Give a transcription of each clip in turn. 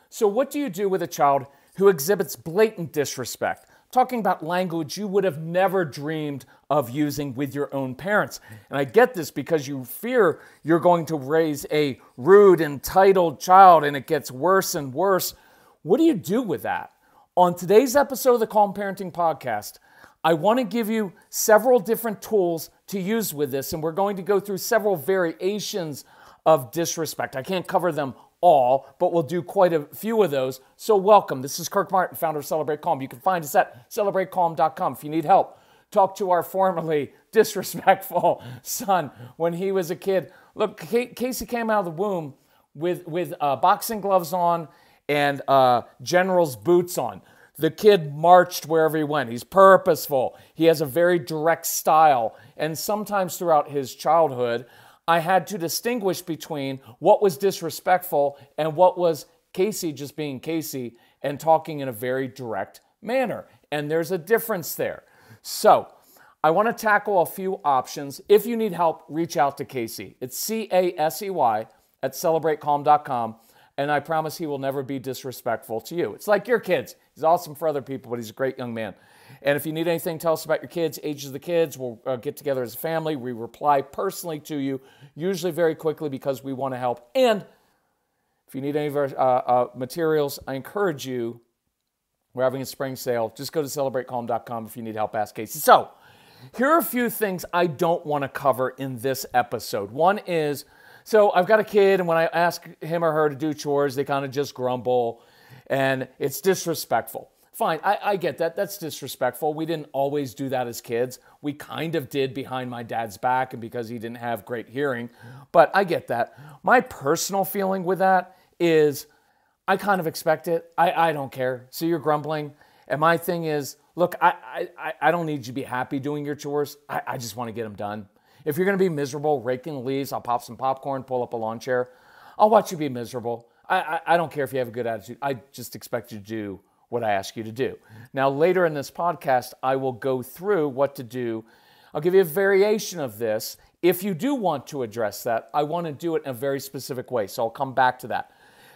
So what do you do with a child who exhibits blatant disrespect? Talking about language you would have never dreamed of using with your own parents. And I get this because you fear you're going to raise a rude, entitled child and it gets worse and worse. What do you do with that? On today's episode of the Calm Parenting Podcast, I want to give you several different tools to use with this, and we're going to go through several variations of disrespect. I can't cover them all, but we'll do quite a few of those. So welcome. This is Kirk Martin, founder of Celebrate Calm. You can find us at celebratecalm.com. If you need help, talk to our formerly disrespectful son when he was a kid. Look, Casey came out of the womb with boxing gloves on and general's boots on. The kid marched wherever he went. He's purposeful. He has a very direct style. And sometimes throughout his childhood, I had to distinguish between what was disrespectful and what was Casey just being Casey and talking in a very direct manner. And there's a difference there. So I want to tackle a few options. If you need help, reach out to Casey. It's CASEY at celebratecalm.com. And I promise he will never be disrespectful to you. It's like your kids. He's awesome for other people, but he's a great young man. And if you need anything, tell us about your kids, ages of the kids. We'll get together as a family. We reply personally to you, usually very quickly because we want to help. And if you need any of our materials, I encourage you, we're having a spring sale. Just go to celebratecalm.com if you need help, ask Casey. So here are a few things I don't want to cover in this episode. One is, so I've got a kid, and when I ask him or her to do chores, they kind of just grumble, and it's disrespectful. Fine, I get that. That's disrespectful. We didn't always do that as kids. We kind of did behind my dad's back and because he didn't have great hearing, but I get that. My personal feeling with that is I kind of expect it. I don't care. So you're grumbling, and my thing is, look, I don't need you to be happy doing your chores. I just want to get them done. If you're going to be miserable raking the leaves, I'll pop some popcorn, pull up a lawn chair. I'll watch you be miserable. I don't care if you have a good attitude. I just expect you to do what I ask you to do. Now, later in this podcast, I will go through what to do. I'll give you a variation of this. If you do want to address that, I want to do it in a very specific way, so I'll come back to that.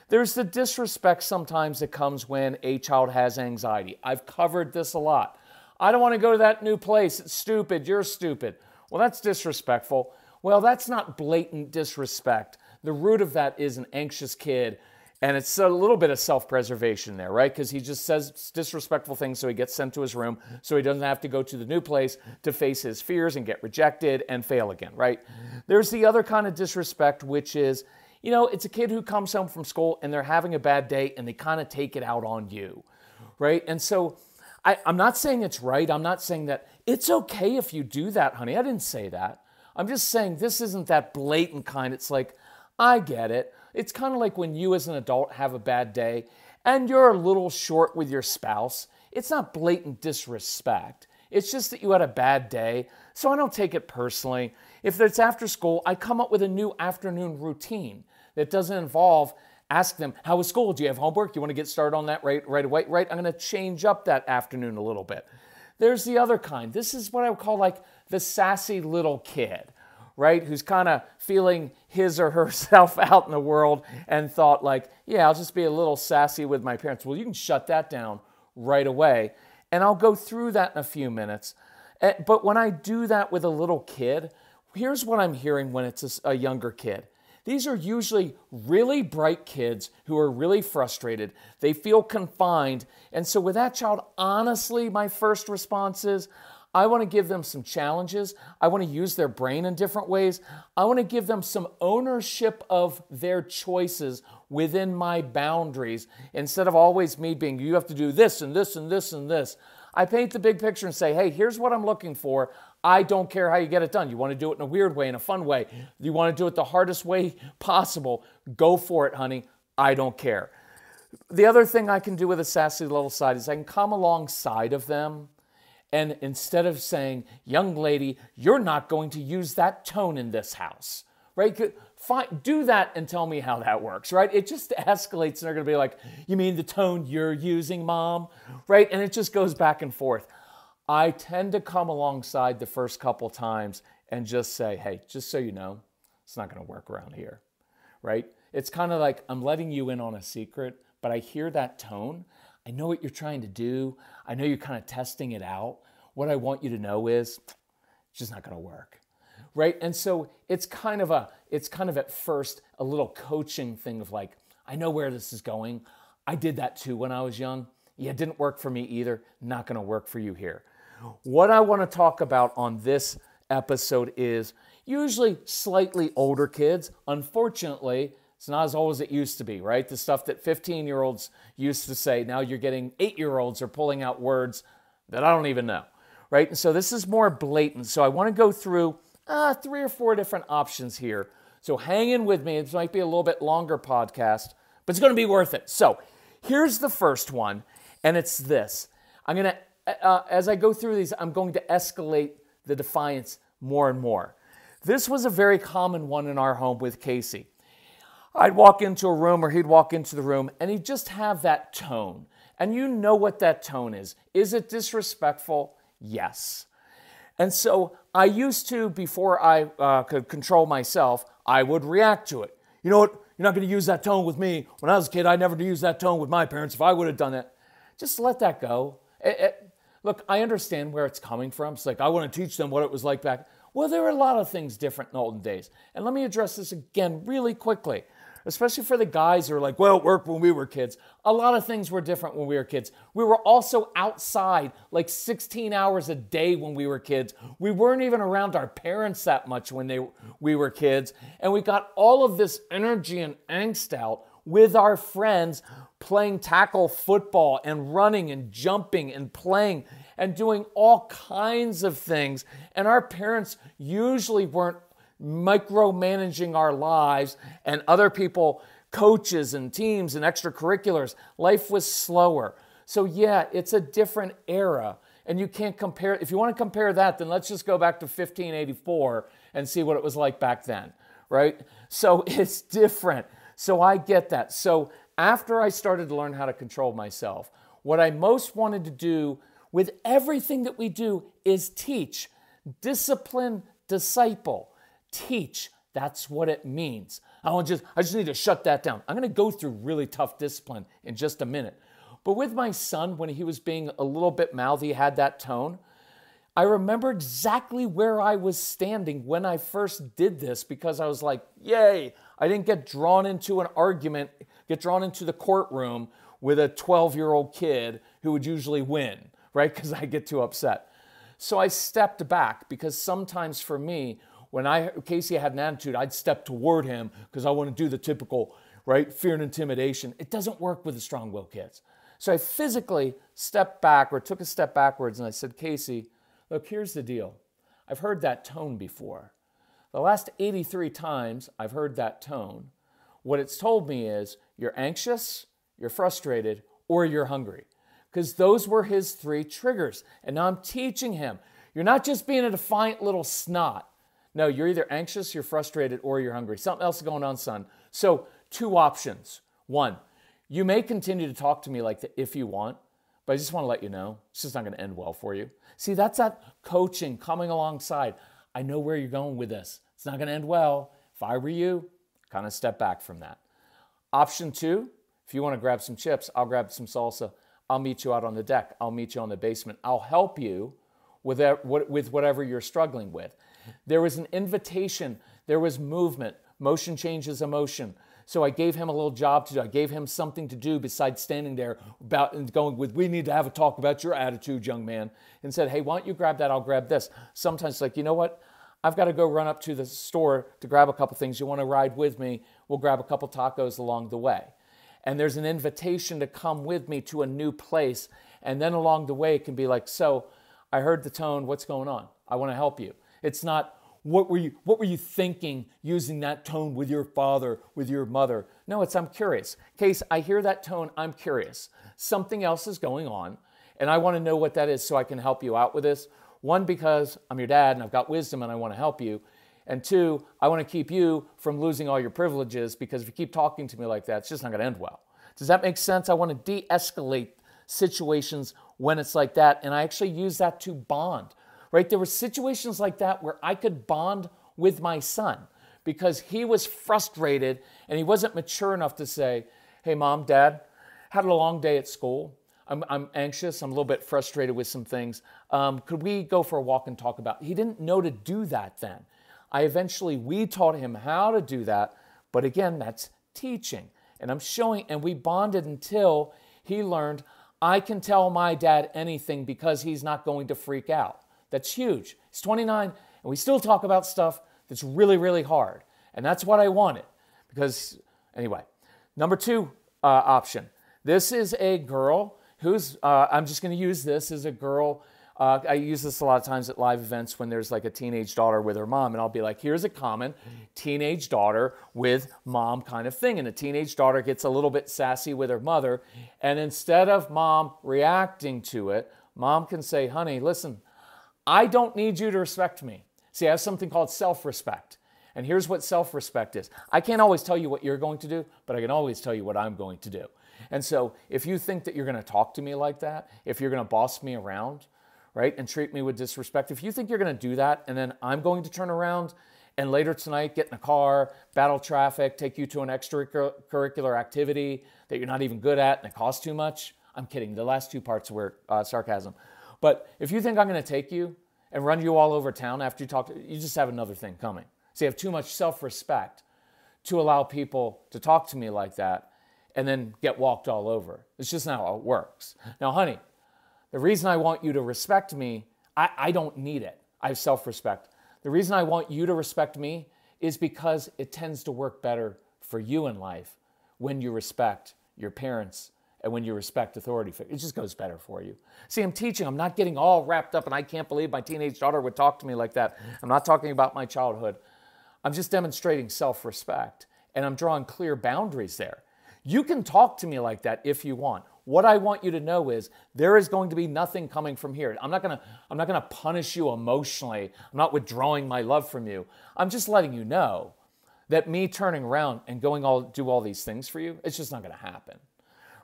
There's the disrespect sometimes that comes when a child has anxiety. I've covered this a lot. I don't want to go to that new place. It's stupid. You're stupid. Well, that's disrespectful. Well, that's not blatant disrespect. The root of that is an anxious kid, and it's a little bit of self-preservation there, right? Because he just says disrespectful things so he gets sent to his room so he doesn't have to go to the new place to face his fears and get rejected and fail again, right? There's the other kind of disrespect, which is, you know, it's a kid who comes home from school and they're having a bad day and they kind of take it out on you, right? And so I'm not saying it's right. I'm not saying that it's okay if you do that, honey. I didn't say that. I'm just saying this isn't that blatant kind. It's like, I get it. It's kind of like when you as an adult have a bad day and you're a little short with your spouse. It's not blatant disrespect. It's just that you had a bad day. So I don't take it personally. If it's after school, I come up with a new afternoon routine that doesn't involve ask them, how was school? Do you have homework? Do you want to get started on that right away? Right? I'm going to change up that afternoon a little bit. There's the other kind. This is what I would call like the sassy little kid, right? Who's kind of feeling his or herself out in the world and thought like, yeah, I'll just be a little sassy with my parents. Well, you can shut that down right away. And I'll go through that in a few minutes. But when I do that with a little kid, here's what I'm hearing when it's a younger kid. These are usually really bright kids who are really frustrated. They feel confined. And so with that child, honestly, my first response is, I want to give them some challenges. I want to use their brain in different ways. I want to give them some ownership of their choices within my boundaries instead of always me being, you have to do this and this and this and this. I paint the big picture and say, hey, here's what I'm looking for. I don't care how you get it done. You want to do it in a weird way, in a fun way. You want to do it the hardest way possible. Go for it, honey. I don't care. The other thing I can do with a sassy little side is I can come alongside of them. And instead of saying, young lady, you're not going to use that tone in this house, right? Fine, do that and tell me how that works, right? It just escalates and they're going to be like, you mean the tone you're using, Mom? Right? And it just goes back and forth. I tend to come alongside the first couple times and just say, hey, just so you know, it's not going to work around here, right? It's kind of like I'm letting you in on a secret, but I hear that tone. I know what you're trying to do. I know you're kind of testing it out. What I want you to know is it's just not going to work. Right? And so it's kind of at first a little coaching thing of like, I know where this is going. I did that too when I was young. Yeah, it didn't work for me either. Not going to work for you here. What I want to talk about on this episode is usually slightly older kids. Unfortunately, it's not as old as it used to be, right? The stuff that 15-year-olds used to say, now you're getting 8-year-olds are pulling out words that I don't even know, right? And so this is more blatant. So I want to go through 3 or 4 different options here. So hang in with me. This might be a little bit longer podcast, but it's going to be worth it. So here's the first one, and it's this. I'm going to, as I go through these, I'm going to escalate the defiance more and more. This was a very common one in our home with Casey. I'd walk into a room or he'd walk into the room and he'd just have that tone. And you know what that tone is. Is it disrespectful? Yes. And so I used to, before I could control myself, I would react to it. You know what? You're not going to use that tone with me. When I was a kid, I never used that tone with my parents. If I would have done it, just let that go. Look, I understand where it's coming from. It's like, I want to teach them what it was like back. Well, there were a lot of things different in the olden days. And let me address this again really quickly, especially for the guys who are like, well, it worked when we were kids. A lot of things were different when we were kids. We were also outside like 16 hours a day when we were kids. We weren't even around our parents that much when we were kids. And we got all of this energy and angst out with our friends playing tackle football and running and jumping and playing and doing all kinds of things. And our parents usually weren't micromanaging our lives and other people, coaches and teams and extracurriculars. Life was slower. So yeah, it's a different era. And you can't compare. If you want to compare that, then let's just go back to 1584 and see what it was like back then, right? So it's different. So I get that. So after I started to learn how to control myself, what I most wanted to do with everything that we do is teach, discipline, disciple, teach. That's what it means. I just need to shut that down. I'm going to go through really tough discipline in just a minute. But with my son, when he was being a little bit mouthy, had that tone, I remember exactly where I was standing when I first did this because I was like, yay, I didn't get drawn into an argument, get drawn into the courtroom with a 12-year-old kid who would usually win, right? Because I get too upset. So I stepped back because sometimes for me, when Casey had an attitude, I'd step toward him because I want to do the typical, right, fear and intimidation. It doesn't work with the strong-willed kids. So I physically stepped back or took a step backwards and I said, Casey, look, here's the deal. I've heard that tone before. The last 83 times I've heard that tone, what it's told me is you're anxious, you're frustrated, or you're hungry. Because those were his 3 triggers. And now I'm teaching him. You're not just being a defiant little snot. No, you're either anxious, you're frustrated, or you're hungry. Something else is going on, son. So 2 options. 1, you may continue to talk to me like that if you want, but I just want to let you know, it's just not going to end well for you. See, that's that coaching coming alongside. I know where you're going with this. It's not going to end well. If I were you, kind of step back from that. Option 2, if you want to grab some chips, I'll grab some salsa. I'll meet you out on the deck. I'll meet you on the basement. I'll help you with whatever you're struggling with. There was an invitation. There was movement. Motion changes emotion. So I gave him a little job to do. I gave him something to do besides standing there and going with, we need to have a talk about your attitude, young man. And said, hey, why don't you grab that? I'll grab this. Sometimes like, you know what? I've got to go run up to the store to grab a couple things. You want to ride with me? We'll grab a couple tacos along the way. And there's an invitation to come with me to a new place. And then along the way, it can be like, so I heard the tone. What's going on? I want to help you. It's not, what were you thinking using that tone with your father, with your mother? No, it's I'm curious. Case, I hear that tone, I'm curious. Something else is going on, and I want to know what that is so I can help you out with this. 1, because I'm your dad and I've got wisdom and I want to help you. And 2, I want to keep you from losing all your privileges because if you keep talking to me like that, it's just not going to end well. Does that make sense? I want to de-escalate situations when it's like that, and I actually use that to bond. Right? There were situations like that where I could bond with my son because he was frustrated and he wasn't mature enough to say, hey, Mom, Dad, had a long day at school. I'm anxious. I'm a little bit frustrated with some things. Could we go for a walk and talk about it? He didn't know to do that then. We taught him how to do that. But again, that's teaching. And I'm showing, and we bonded until he learned, I can tell my dad anything because he's not going to freak out. That's huge. He's 29, and we still talk about stuff that's really, really hard. And that's what I wanted. Because, anyway, number 2 option. This is a girl who's, I'm just going to use this as a girl. I use this a lot of times at live events when there's like a teenage daughter with her mom, and I'll be like, here's a common teenage daughter with mom kind of thing. And a teenage daughter gets a little bit sassy with her mother, and instead of mom reacting to it, mom can say, honey, listen, I don't need you to respect me. See, I have something called self-respect. And here's what self-respect is. I can't always tell you what you're going to do, but I can always tell you what I'm going to do. And so if you think that you're going to talk to me like that, if you're going to boss me around, right, and treat me with disrespect, if you think you're going to do that, and then I'm going to turn around and later tonight get in a car, battle traffic, take you to an extracurricular activity that you're not even good at and it costs too much, I'm kidding. The last 2 parts were sarcasm. But if you think I'm going to take you and run you all over town after you talk, you just have another thing coming. So you have too much self-respect to allow people to talk to me like that and then get walked all over. It's just not how it works. Now, honey, the reason I want you to respect me, I don't need it. I have self-respect. The reason I want you to respect me is because it tends to work better for you in life when you respect your parents and when you respect authority. It just goes better for you. See, I'm teaching. I'm not getting all wrapped up, and I can't believe my teenage daughter would talk to me like that. I'm not talking about my childhood. I'm just demonstrating self-respect, and I'm drawing clear boundaries there. You can talk to me like that if you want. What I want you to know is there is going to be nothing coming from here. I'm not gonna punish you emotionally. I'm not withdrawing my love from you. I'm just letting you know that me turning around and do all these things for you, it's just not gonna happen,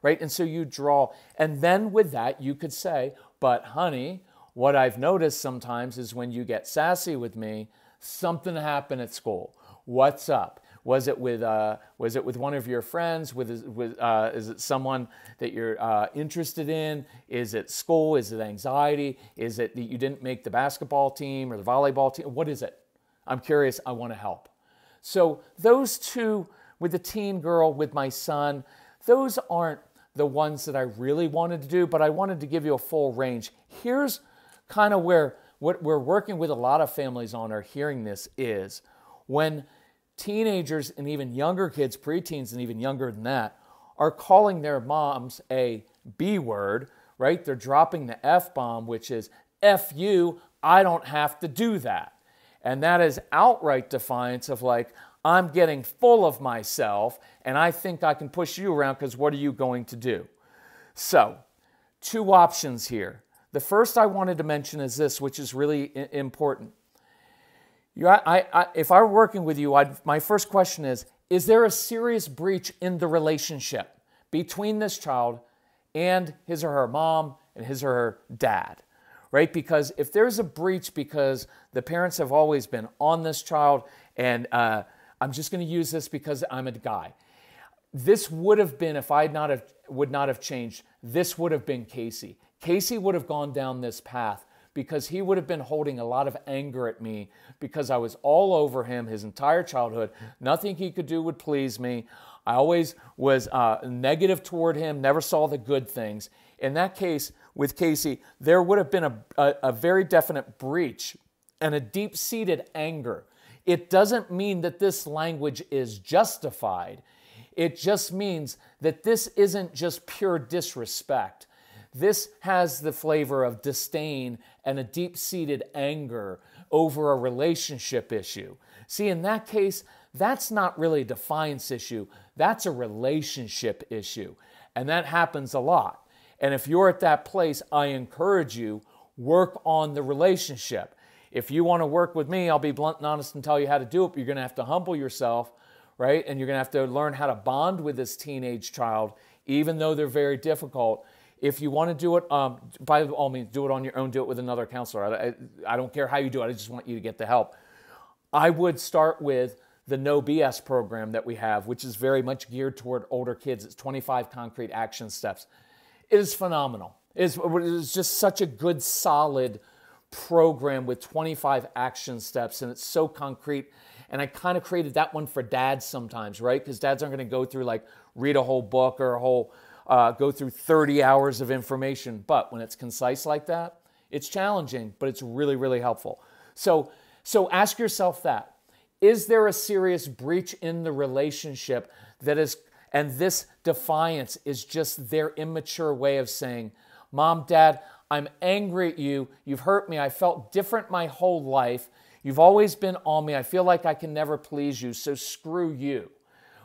right? And so you draw, and then with that you could say, but honey, what I've noticed sometimes is when you get sassy with me, something happened at school. What's up? Was it with one of your friends? Is it someone that you're interested in? Is it school? Is it anxiety? Is it that you didn't make the basketball team or the volleyball team? What is it? I'm curious. I want to help. So those 2, with the teen girl, with my son, those aren't the ones that I really wanted to do, but I wanted to give you a full range. Here's kind of where what we're working with a lot of families on are hearing this is when teenagers and even younger kids, preteens and even younger than that, are calling their moms a B word, right? They're dropping the F-bomb, which is F you, I don't have to do that. And that is outright defiance of like, I'm getting full of myself and I think I can push you around because what are you going to do? So, 2 options here. The first I wanted to mention is this, which is really important. If I were working with you, my first question is there a serious breach in the relationship between this child and his or her mom and his or her dad, right? Because if there's a breach because the parents have always been on this child, and I'm just going to use this because I'm a guy. This would have been, if I would not have changed, this would have been Casey. Casey would have gone down this path because he would have been holding a lot of anger at me because I was all over him his entire childhood. Nothing he could do would please me. I always was negative toward him, never saw the good things. In that case, with Casey, there would have been a very definite breach and a deep-seated anger. It doesn't mean that this language is justified. It just means that this isn't just pure disrespect. This has the flavor of disdain and a deep-seated anger over a relationship issue. See, in that case, that's not really a defiance issue. That's a relationship issue. And that happens a lot. And if you're at that place, I encourage you, work on the relationship. If you want to work with me, I'll be blunt and honest and tell you how to do it, but you're going to have to humble yourself, right? And you're going to have to learn how to bond with this teenage child, even though they're very difficult. If you want to do it, by all means, do it on your own. Do it with another counselor. I don't care how you do it. I just want you to get the help. I would start with the No BS program that we have, which is very much geared toward older kids. It's 25 concrete action steps. It is phenomenal. It is just such a good, solid program with 25 action steps, and it's so concrete. And I kind of created that one for dads sometimes, right? Because dads aren't going to go through, like, read a whole book or go through 30 hours of information. But when it's concise like that, it's challenging, but it's really, really helpful. So ask yourself that. Is there a serious breach in the relationship and this defiance is just their immature way of saying, Mom, Dad, I'm angry at you. You've hurt me. I felt different my whole life. You've always been on me. I feel like I can never please you, so screw you,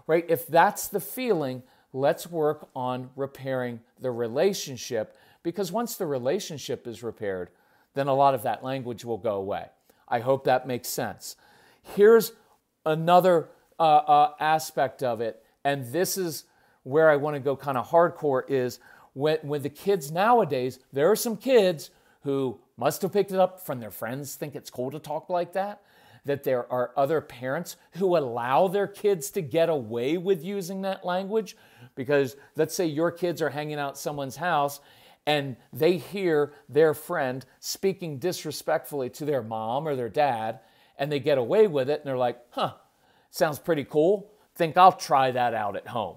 right? If that's the feeling, let's work on repairing the relationship, because once the relationship is repaired, then a lot of that language will go away. I hope that makes sense. Here's another aspect of it, and this is where I want to go kind of hardcore, is when the kids nowadays, there are some kids who must have picked it up from their friends, think it's cool to talk like that there are other parents who allow their kids to get away with using that language. Because let's say your kids are hanging out at someone's house and they hear their friend speaking disrespectfully to their mom or their dad, and they get away with it, and they're like, sounds pretty cool. Think I'll try that out at home,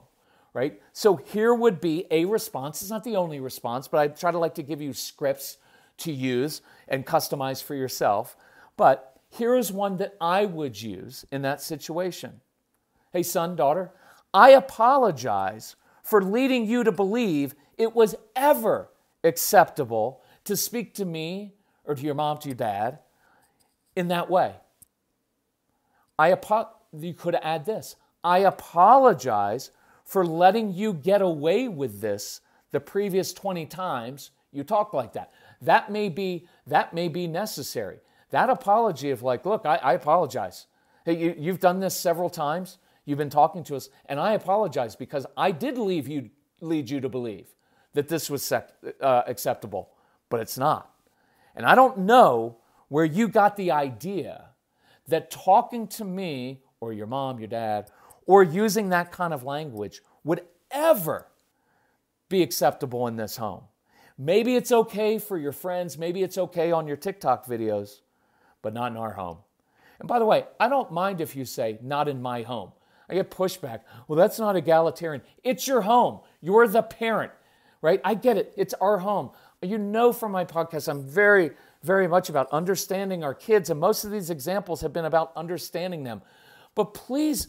right? So here would be a response. It's not the only response, but I try to like to give you scripts to use and customize for yourself. But here is one that I would use in that situation. Hey, son, daughter, I apologize for leading you to believe it was ever acceptable to speak to me or to your mom, to your dad, in that way. You could add this. I apologize for letting you get away with this the previous 20 times you talked like that. That may be necessary. That apology of like, look, I apologize. Hey, you've done this several times. You've been talking to us, and I apologize because I did lead you to believe that this was acceptable, but it's not. And I don't know where you got the idea that talking to me or your mom, your dad, or using that kind of language would ever be acceptable in this home. Maybe it's okay for your friends. Maybe it's okay on your TikTok videos, but not in our home. And by the way, I don't mind if you say, not in my home. I get pushback. Well, that's not egalitarian. It's your home. You're the parent, right? I get it. It's our home. You know from my podcast, I'm very, very much about understanding our kids, and most of these examples have been about understanding them. But please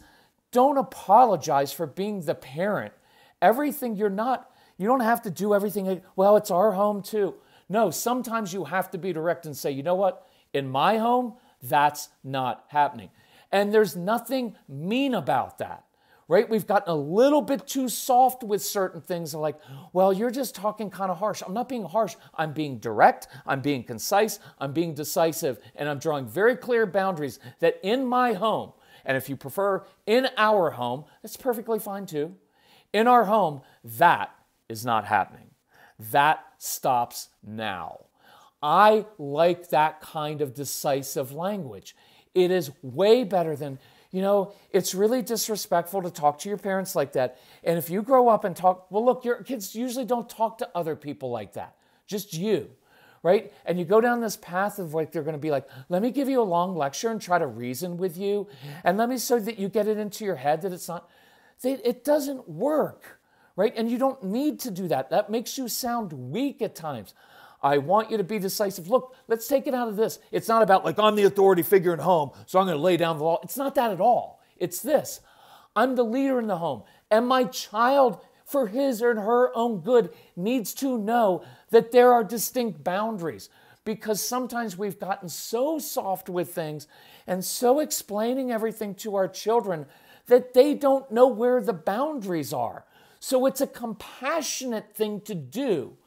don't apologize for being the parent. Everything you're not, you don't have to do everything. Well, it's our home too. No, sometimes you have to be direct and say, you know what? In my home, that's not happening. And there's nothing mean about that, right? We've gotten a little bit too soft with certain things, like, well, you're just talking kind of harsh. I'm not being harsh. I'm being direct. I'm being concise. I'm being decisive. And I'm drawing very clear boundaries that in my home, and if you prefer in our home, that's perfectly fine too. In our home, that is not happening. That stops now. I like that kind of decisive language. It is way better than, it's really disrespectful to talk to your parents like that. And if you grow up and talk, well, look, your kids usually don't talk to other people like that, just you, right? And you go down this path of like, they're going to be like, let me give you a long lecture and try to reason with you. And let me so that you get it into your head that it's not, it doesn't work, right? And you don't need to do that. That makes you sound weak at times. I want you to be decisive. Look, let's take it out of this. It's not about like, I'm the authority figure at home, so I'm going to lay down the law. It's not that at all. It's this. I'm the leader in the home, and my child, for his or her own good, needs to know that there are distinct boundaries, because sometimes we've gotten so soft with things and so explaining everything to our children that they don't know where the boundaries are. So it's a compassionate thing to do.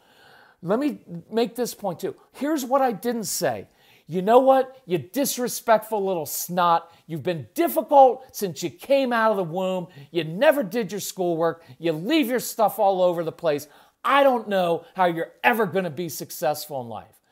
Let me make this point too. Here's what I didn't say. You know what? You disrespectful little snot. You've been difficult since you came out of the womb. You never did your schoolwork. You leave your stuff all over the place. I don't know how you're ever going to be successful in life.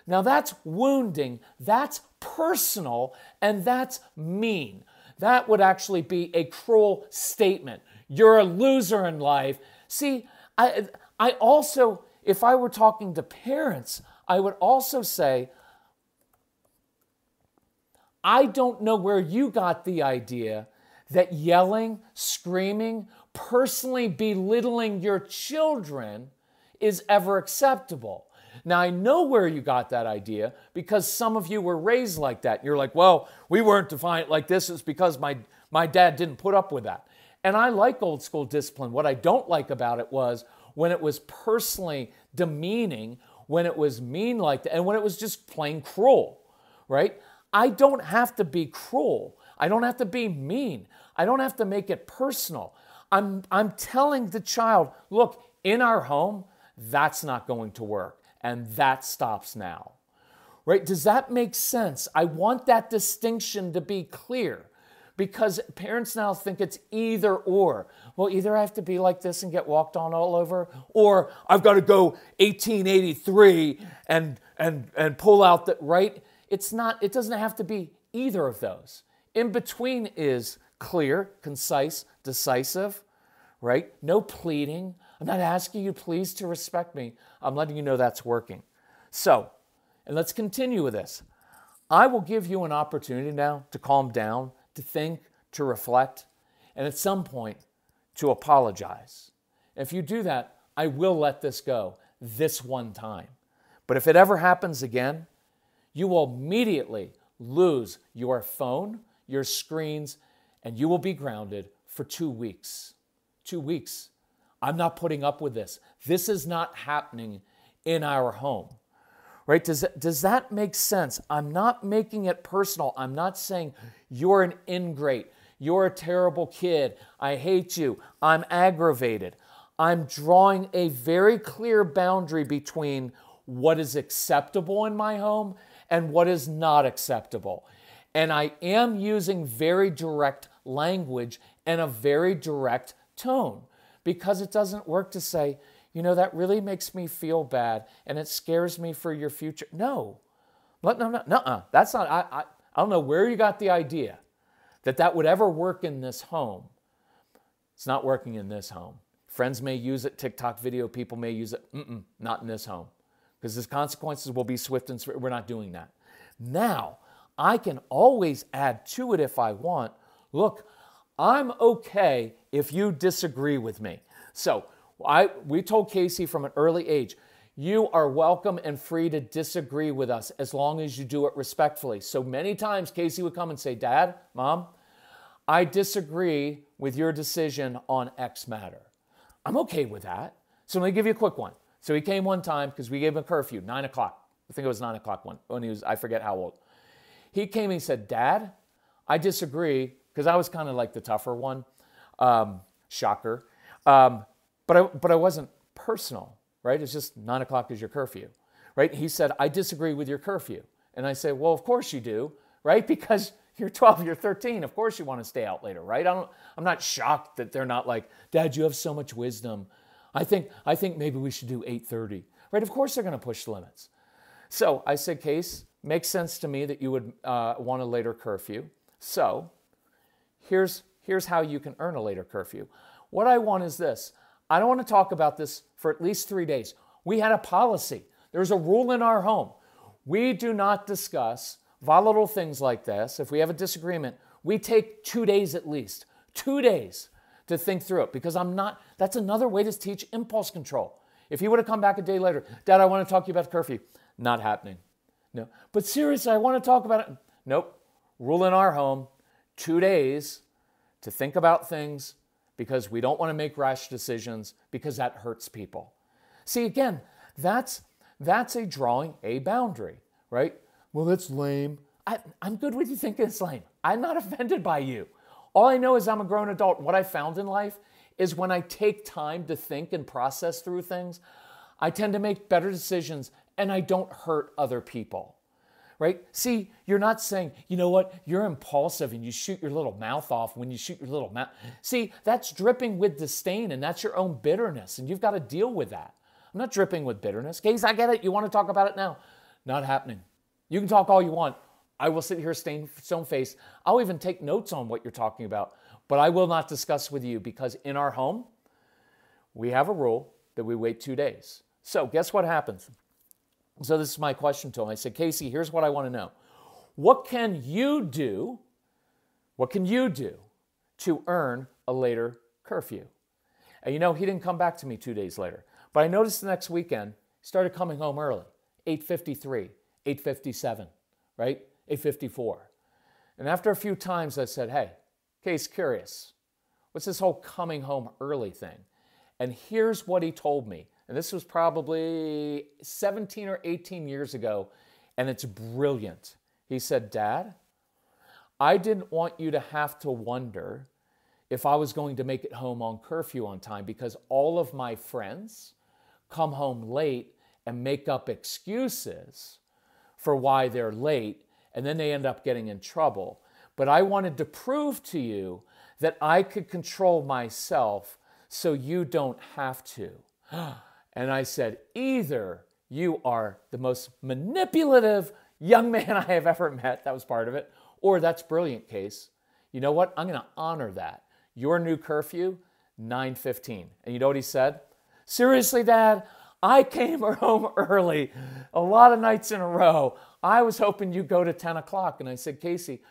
Now that's wounding. That's personal, and that's mean. that would actually be a cruel statement. You're a loser in life. See, I also, if I were talking to parents, I would also say, I don't know where you got the idea that yelling, screaming, personally belittling your children is ever acceptable. Now, I know where you got that idea because some of you were raised like that. You're like, well, we weren't defiant like this. It's because my dad didn't put up with that. And I like old school discipline. What I don't like about it was when it was personally demeaning, when it was mean like that, and when it was just plain cruel, right? I don't have to be cruel. I don't have to be mean. I don't have to make it personal. I'm telling the child, look, in our home, that's not going to work. And that stops now, right? Does that make sense? I want that distinction to be clear because parents now think it's either or. Well, either I have to be like this and get walked on all over, or I've got to go 1883 and pull out the, right? It's not, it doesn't have to be either of those. In between is clear, concise, decisive, right? No pleading. I'm not asking you please to respect me. I'm letting you know that's working. So, and let's continue with this. I will give you an opportunity now to calm down, to think, to reflect, and at some point to apologize. If you do that, I will let this go this one time. But if it ever happens again, you will immediately lose your phone, your screens, and you will be grounded for 2 weeks. 2 weeks. I'm not putting up with this. This is not happening in our home, right? Does that make sense? I'm not making it personal. I'm not saying you're an ingrate. You're a terrible kid. I hate you. I'm aggravated. I'm drawing a very clear boundary between what is acceptable in my home and what is not acceptable. And I am using very direct language and a very direct tone. Because it doesn't work to say, you know, that really makes me feel bad and it scares me for your future. No. No. That's not, I don't know where you got the idea that that would ever work in this home. It's not working in this home. Friends may use it, TikTok video, people may use it. Not in this home. Because the consequences will be swift and swift. We're not doing that. Now, I can always add to it if I want. Look, I'm okay if you disagree with me. So we told Casey from an early age, you are welcome and free to disagree with us as long as you do it respectfully. So many times Casey would come and say, Dad, Mom, I disagree with your decision on X matter. I'm okay with that. So let me give you a quick one. So he came one time because we gave him a curfew, 9 o'clock. I think it was 9 o'clock when he was, I forget how old. He came and he said, Dad, I disagree. Because I was kind of like the tougher one, shocker. But I wasn't personal, right? It's just 9 o'clock is your curfew, right? He said, I disagree with your curfew. And I say, well, of course you do, right? Because you're 12, you're 13. Of course you want to stay out later, right? I'm not shocked that they're not like, Dad, you have so much wisdom. I think maybe we should do 8:30, right? Of course they're going to push the limits. So I said, Case, makes sense to me that you would want a later curfew. So here's how you can earn a later curfew. What I want is this. I don't want to talk about this for at least 3 days. We had a policy. There's a rule in our home. We do not discuss volatile things like this. If we have a disagreement, we take 2 days at least. 2 days to think through it because that's another way to teach impulse control. If he would have come back a day later, Dad, I want to talk to you about the curfew. Not happening. No. But seriously, I want to talk about it. Nope. Rule in our home. 2 days to think about things because we don't want to make rash decisions because that hurts people. See, again, that's drawing a boundary, right? Well, that's lame. I'm good with you thinking it's lame. I'm not offended by you. All I know is I'm a grown adult. What I found in life is when I take time to think and process through things, I tend to make better decisions and I don't hurt other people. Right? See, you're not saying, you know what, you're impulsive and you shoot your little mouth off when you shoot your little mouth. See, that's dripping with disdain and that's your own bitterness and you've got to deal with that. I'm not dripping with bitterness. Case, I get it. You want to talk about it now. Not happening. You can talk all you want. I will sit here stone-faced. I'll even take notes on what you're talking about, but I will not discuss with you because in our home, we have a rule that we wait 2 days. So guess what happens? So this is my question to him. I said, Casey, here's what I want to know. What can you do? What can you do to earn a later curfew? And he didn't come back to me 2 days later. But I noticed the next weekend, he started coming home early, 8:53, 8:57, right? 8:54. And after a few times, I said, hey, Case, curious, what's this whole coming home early thing? And here's what he told me. And this was probably 17 or 18 years ago, and it's brilliant. He said, Dad, I didn't want you to have to wonder if I was going to make it home on curfew on time because all of my friends come home late and make up excuses for why they're late, and then they end up getting in trouble. But I wanted to prove to you that I could control myself so you don't have to. And I said, either you are the most manipulative young man I have ever met, that was part of it, or that's brilliant, Case. You know what? I'm going to honor that. Your new curfew, 9:15. And you know what he said? Seriously, Dad, I came home early a lot of nights in a row. I was hoping you'd go to 10 o'clock. And I said, Casey,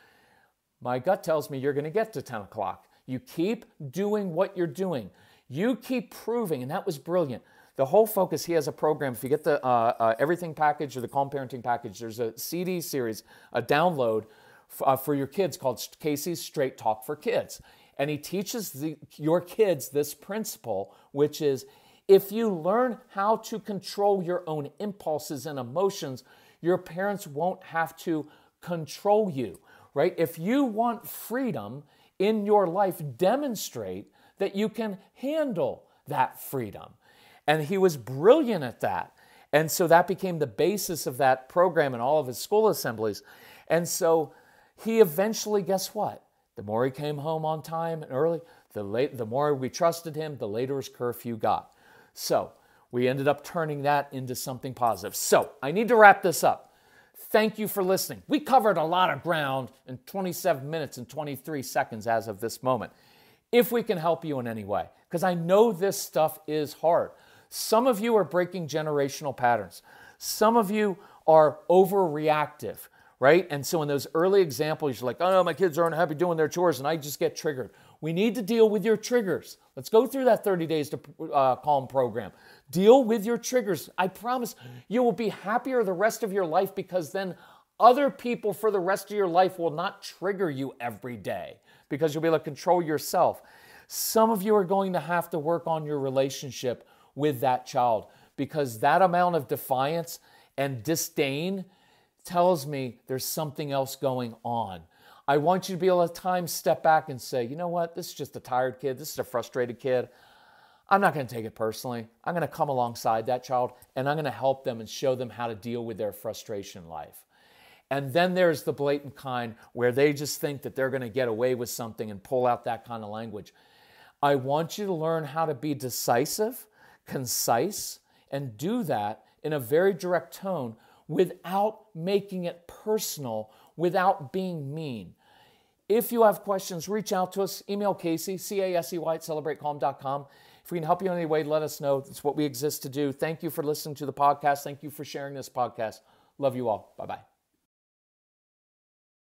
my gut tells me you're going to get to 10 o'clock. You keep doing what you're doing. You keep proving, and that was brilliant. The whole focus, he has a program. If you get the Everything package or the Calm Parenting package, there's a CD series, a download for your kids called Casey's Straight Talk for Kids. And he teaches your kids this principle, which is if you learn how to control your own impulses and emotions, your parents won't have to control you, right? If you want freedom in your life, demonstrate that you can handle that freedom. And he was brilliant at that. And so that became the basis of that program in all of his school assemblies. And so he eventually, guess what? The more he came home on time and early, the more we trusted him, the later his curfew got. So we ended up turning that into something positive. So I need to wrap this up. Thank you for listening. We covered a lot of ground in 27 minutes and 23 seconds as of this moment. If we can help you in any way, because I know this stuff is hard. Some of you are breaking generational patterns. Some of you are overreactive, right? And so in those early examples, you're like, oh, no, my kids aren't happy doing their chores, and I just get triggered. We need to deal with your triggers. Let's go through that 30 Days to Calm program. Deal with your triggers. I promise you will be happier the rest of your life because then other people for the rest of your life will not trigger you every day because you'll be able to control yourself. Some of you are going to have to work on your relationship with that child because that amount of defiance and disdain tells me there's something else going on. I want you to be able to step back and say, you know what, this is just a tired kid. This is a frustrated kid. I'm not going to take it personally. I'm going to come alongside that child and I'm going to help them and show them how to deal with their frustration in life. And then there's the blatant kind where they just think that they're going to get away with something and pull out that kind of language. I want you to learn how to be decisive, concise, and do that in a very direct tone without making it personal, without being mean. If you have questions, reach out to us. Email Casey, C-A-S-E-Y at celebratecalm.com. If we can help you in any way, let us know. It's what we exist to do. Thank you for listening to the podcast. Thank you for sharing this podcast. Love you all. Bye-bye.